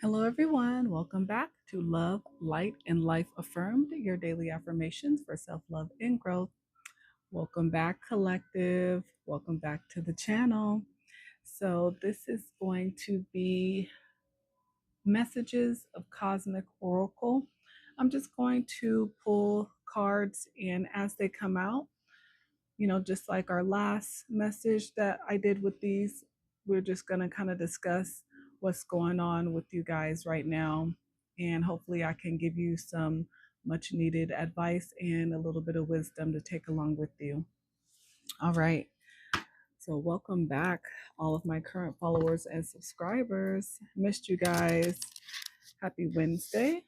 Hello, everyone. Welcome back to Love, Light, and Life Affirmed, your daily affirmations for self love and growth. Welcome back, collective. Welcome back to the channel. So, this is going to be messages of Cosmic Oracle. I'm just going to pull cards, and as they come out, just like our last message that I did with these, we're just going to kind of discuss what's going on with you guys right now. And hopefully, I can give you some much needed advice and a little bit of wisdom to take along with you. All right. So, welcome back, all of my current followers and subscribers. Missed you guys. Happy Wednesday.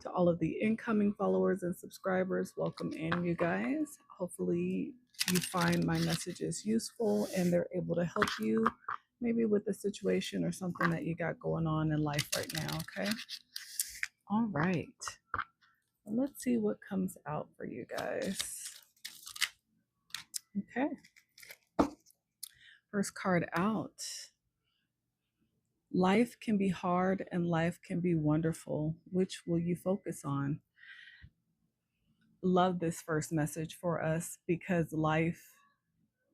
To all of the incoming followers and subscribers, welcome in, you guys. Hopefully, you find my messages useful and they're able to help you maybe with the situation or something that you got going on in life right now. Okay. All right. Let's see what comes out for you guys. Okay. First card out. Life can be hard and life can be wonderful. Which will you focus on? Love this first message for us because life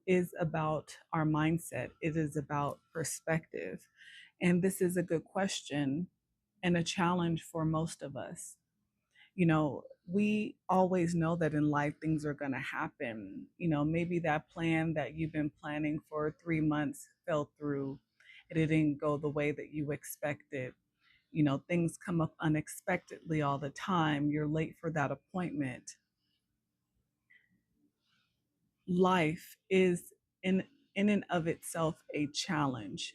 is about our mindset. It is about perspective. And this is a good question and a challenge for most of us. We always know that in life things are going to happen. Maybe that plan that you've been planning for 3 months fell through. It didn't go the way that you expected. Things come up unexpectedly all the time. You're late for that appointment. Life is in and of itself a challenge.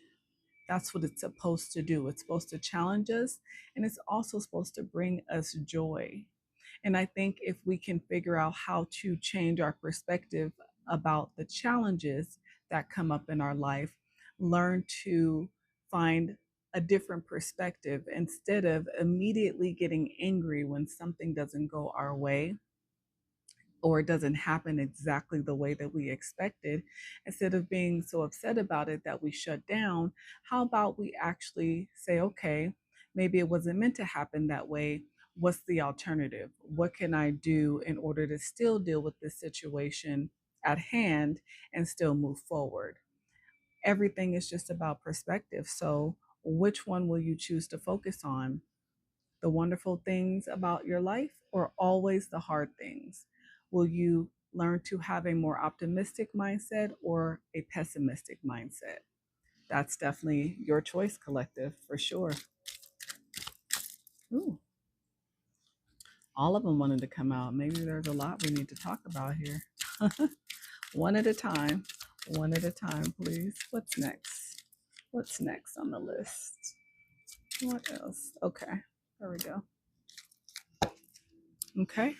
That's what it's supposed to do. It's supposed to challenge us, and it's also supposed to bring us joy. And I think if we can figure out how to change our perspective about the challenges that come up in our life, learn to find a different perspective instead of immediately getting angry when something doesn't go our way or it doesn't happen exactly the way that we expected, instead of being so upset about it that we shut down, how about we actually say, okay, maybe it wasn't meant to happen that way. What's the alternative? What can I do in order to still deal with this situation at hand and still move forward? Everything is just about perspective. So, which one will you choose to focus on? The wonderful things about your life or always the hard things? Will you learn to have a more optimistic mindset or a pessimistic mindset? That's definitely your choice, collective, for sure. Ooh, all of them wanted to come out. Maybe there's a lot we need to talk about here. One at a time. One at a time, please. What's next? What's next on the list? What else? Okay, there we go. Okay.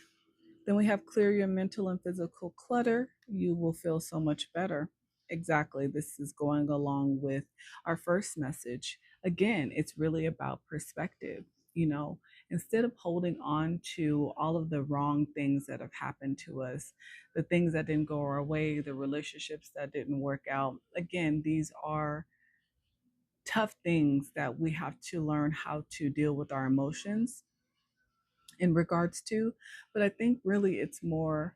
Then we have clear your mental and physical clutter. You will feel so much better. Exactly. This is going along with our first message. Again, it's really about perspective. Instead of holding on to all of the wrong things that have happened to us, the things that didn't go our way, the relationships that didn't work out. Again, these are tough things that we have to learn how to deal with our emotions in regards to. But I think really it's more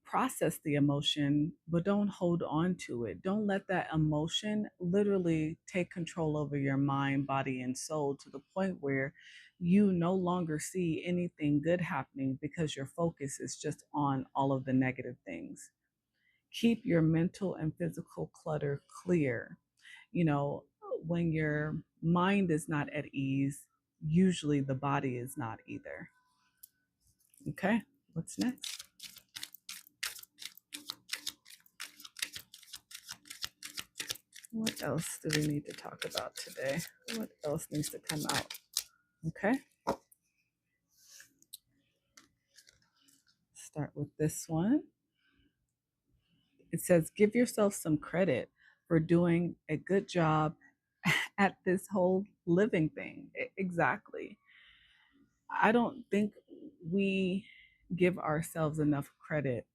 process the emotion, but don't hold on to it. Don't let that emotion literally take control over your mind, body, and soul to the point where you no longer see anything good happening because your focus is just on all of the negative things. Keep your mental and physical clutter clear. You know, when your mind is not at ease, usually the body is not either. Okay, what's next? What else do we need to talk about today? What else needs to come out? Okay. Start with this one. It says, give yourself some credit for doing a good job at this whole living thing. Exactly. I don't think we give ourselves enough credit.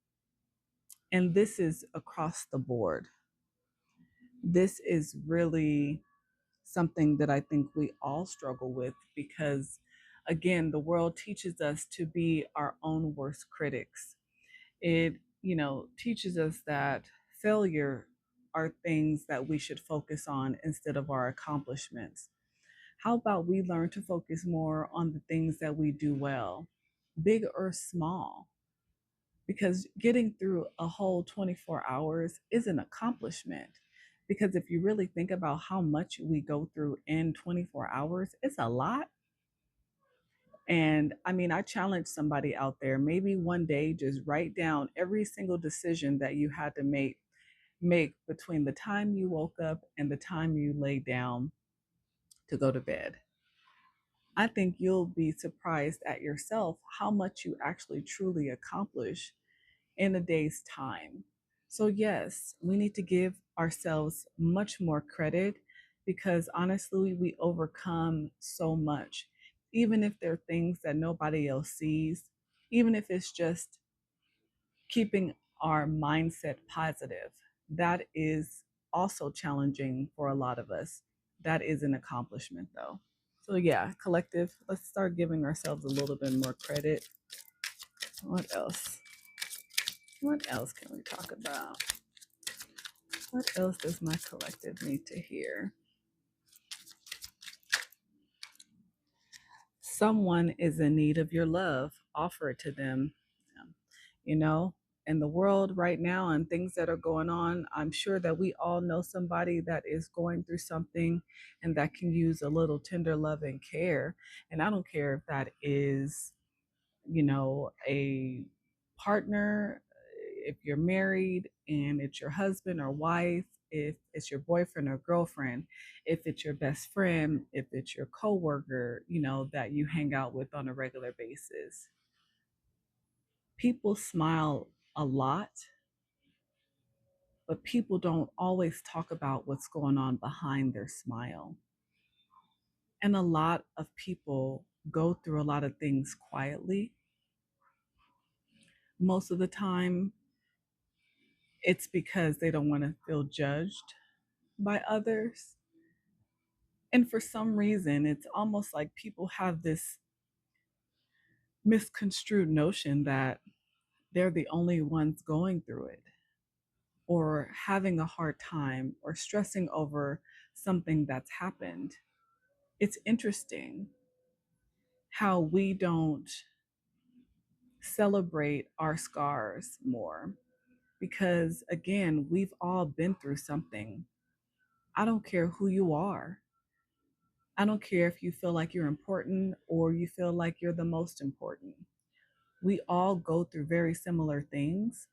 And this is across the board. This is really something that I think we all struggle with because, again, the world teaches us to be our own worst critics. It, teaches us that failure are things that we should focus on instead of our accomplishments. How about we learn to focus more on the things that we do well, big or small? Because getting through a whole 24 hours is an accomplishment. Because if you really think about how much we go through in 24 hours, it's a lot. And I mean, I challenge somebody out there, maybe one day just write down every single decision that you had to make between the time you woke up and the time you lay down to go to bed. I think you'll be surprised at yourself how much you actually truly accomplish in a day's time. So, yes, we need to give ourselves much more credit because honestly, we overcome so much, even if there are things that nobody else sees, even if it's just keeping our mindset positive. That is also challenging for a lot of us. That is an accomplishment, though. So, yeah, collective, let's start giving ourselves a little bit more credit. What else? What else can we talk about? What else does my collective need to hear? Someone is in need of your love. Offer it to them. You know, in the world right now and things that are going on, I'm sure that we all know somebody that is going through something and that can use a little tender love and care. And I don't care if that is, a partner, if you're married and it's your husband or wife, if it's your boyfriend or girlfriend, if it's your best friend, if it's your coworker, that you hang out with on a regular basis. People smile a lot, but people don't always talk about what's going on behind their smile. And a lot of people go through a lot of things quietly. Most of the time, it's because they don't want to feel judged by others. And for some reason, it's almost like people have this misconstrued notion that they're the only ones going through it or having a hard time or stressing over something that's happened. It's interesting how we don't celebrate our scars more because, again, we've all been through something. I don't care who you are. I don't care if you feel like you're important or you feel like you're the most important. We all go through very similar things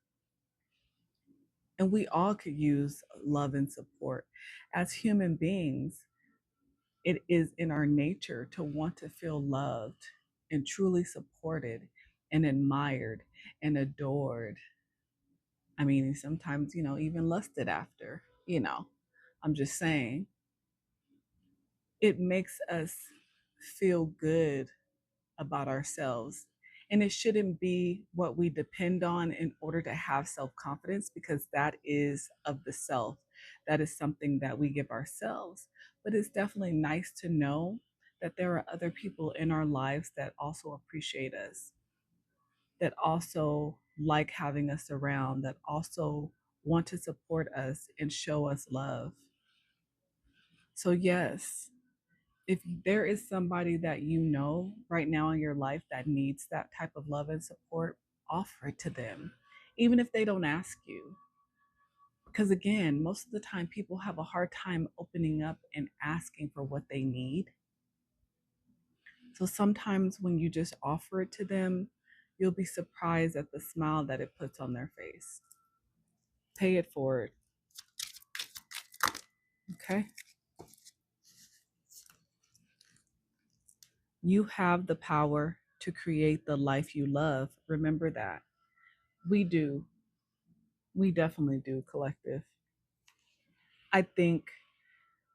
and we all could use love and support. As human beings, it is in our nature to want to feel loved and truly supported and admired and adored. I mean, sometimes, even lusted after, I'm just saying, it makes us feel good about ourselves. And it shouldn't be what we depend on in order to have self confidence, because that is of the self. That is something that we give ourselves. But it's definitely nice to know that there are other people in our lives that also appreciate us, that also like having us around, that also want to support us and show us love. So, yes, if there is somebody that you know right now in your life that needs that type of love and support, offer it to them, even if they don't ask you. Because again, most of the time people have a hard time opening up and asking for what they need. So sometimes when you just offer it to them, you'll be surprised at the smile that it puts on their face. Pay it forward. Okay. You have the power to create the life you love. Remember that. We do. We definitely do, collective. I think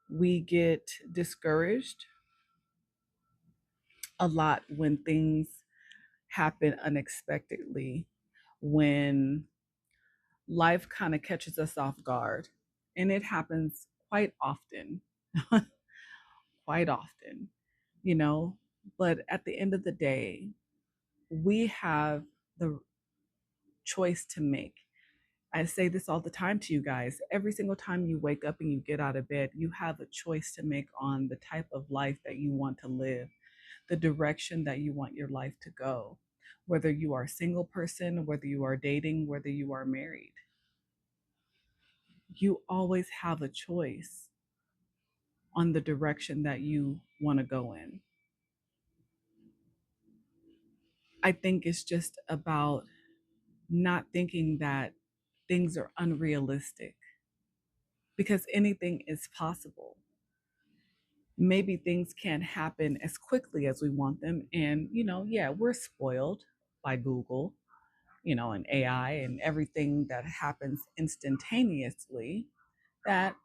we get discouraged a lot when things happen unexpectedly, when life kind of catches us off guard. And it happens quite often. quite often, you know, but at the end of the day, we have the choice to make. I say this all the time to you guys. Every single time you wake up and you get out of bed, you have a choice to make on the type of life that you want to live, the direction that you want your life to go, whether you are a single person, whether you are dating, whether you are married. You always have a choice on the direction that you want to go in. I think it's just about not thinking that things are unrealistic because anything is possible. Maybe things can't happen as quickly as we want them. And, yeah, we're spoiled by Google, and AI and everything that happens instantaneously, that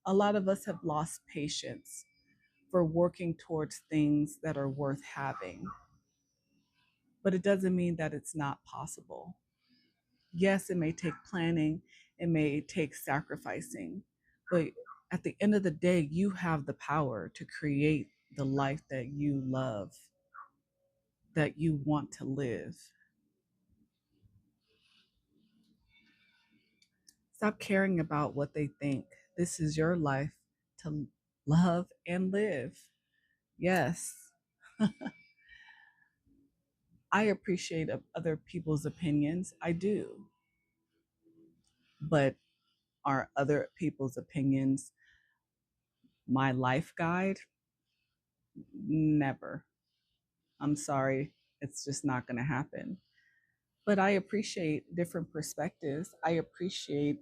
a lot of us have lost patience for working towards things that are worth having. But it doesn't mean that it's not possible. Yes, it may take planning, it may take sacrificing, but at the end of the day, you have the power to create the life that you love, that you want to live. Stop caring about what they think. This is your life to love and live. Yes, I appreciate other people's opinions. I do. But are other people's opinions my life guide? Never. I'm sorry. It's just not going to happen. But I appreciate different perspectives. I appreciate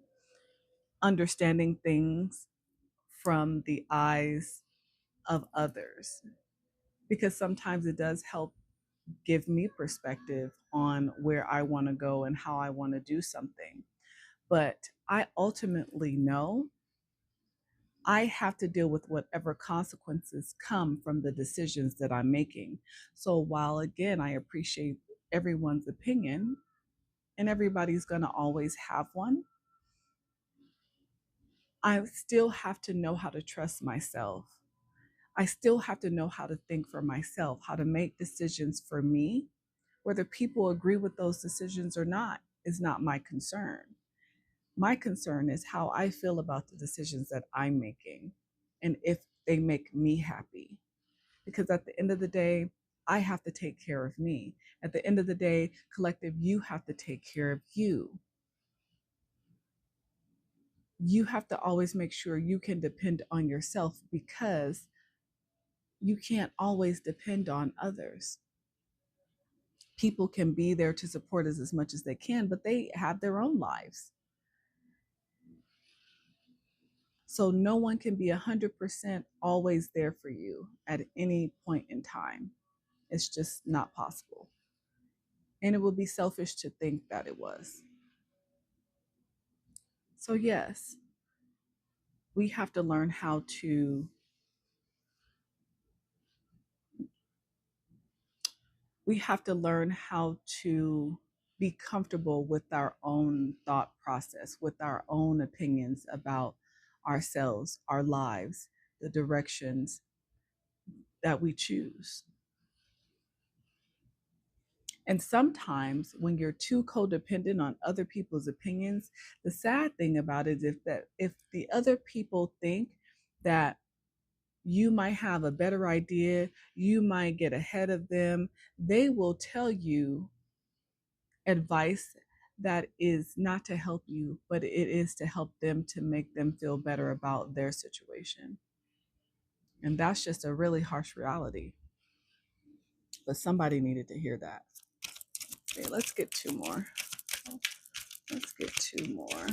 understanding things from the eyes of others because sometimes it does help give me perspective on where I want to go and how I want to do something. But I ultimately know I have to deal with whatever consequences come from the decisions that I'm making. So while again, I appreciate everyone's opinion and everybody's going to always have one, I still have to know how to trust myself. I still have to know how to think for myself, how to make decisions for me. Whether people agree with those decisions or not is not my concern. My concern is how I feel about the decisions that I'm making and if they make me happy. Because at the end of the day, I have to take care of me. At the end of the day, collective, you have to take care of you. You have to always make sure you can depend on yourself because you can't always depend on others. People can be there to support us as much as they can, but they have their own lives. So no one can be 100% always there for you at any point in time. It's just not possible. And it would be selfish to think that it was. So, yes, we have to learn how to be comfortable with our own thought process, with our own opinions about ourselves, our lives, the directions that we choose. And sometimes when you're too codependent on other people's opinions, the sad thing about it is that if the other people think that you might have a better idea, you might get ahead of them, they will tell you advice that is not to help you, but it is to help them to make them feel better about their situation. And that's just a really harsh reality. But somebody needed to hear that. Okay, let's get two more. Let's get two more.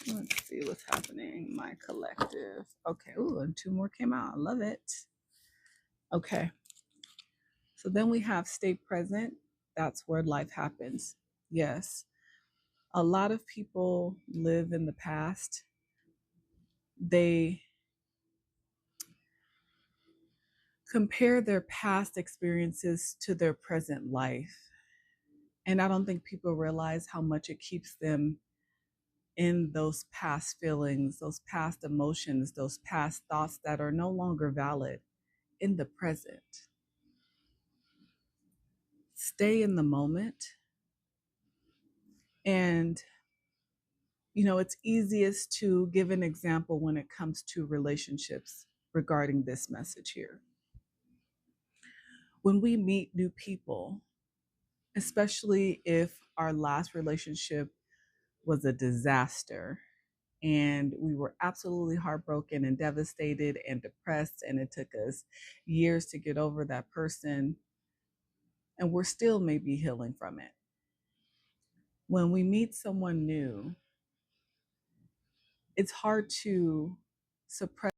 Let's see what's happening. My collective. Okay. Ooh, and two more came out. I love it. Okay. So then we have stay present. That's where life happens. Yes. A lot of people live in the past. They compare their past experiences to their present life. And I don't think people realize how much it keeps them in those past feelings, those past emotions, those past thoughts that are no longer valid in the present. Stay in the moment. And, it's easiest to give an example when it comes to relationships regarding this message here. When we meet new people, especially if our last relationship was a disaster and we were absolutely heartbroken and devastated and depressed, and it took us years to get over that person, and we're still maybe healing from it. When we meet someone new, it's hard to suppress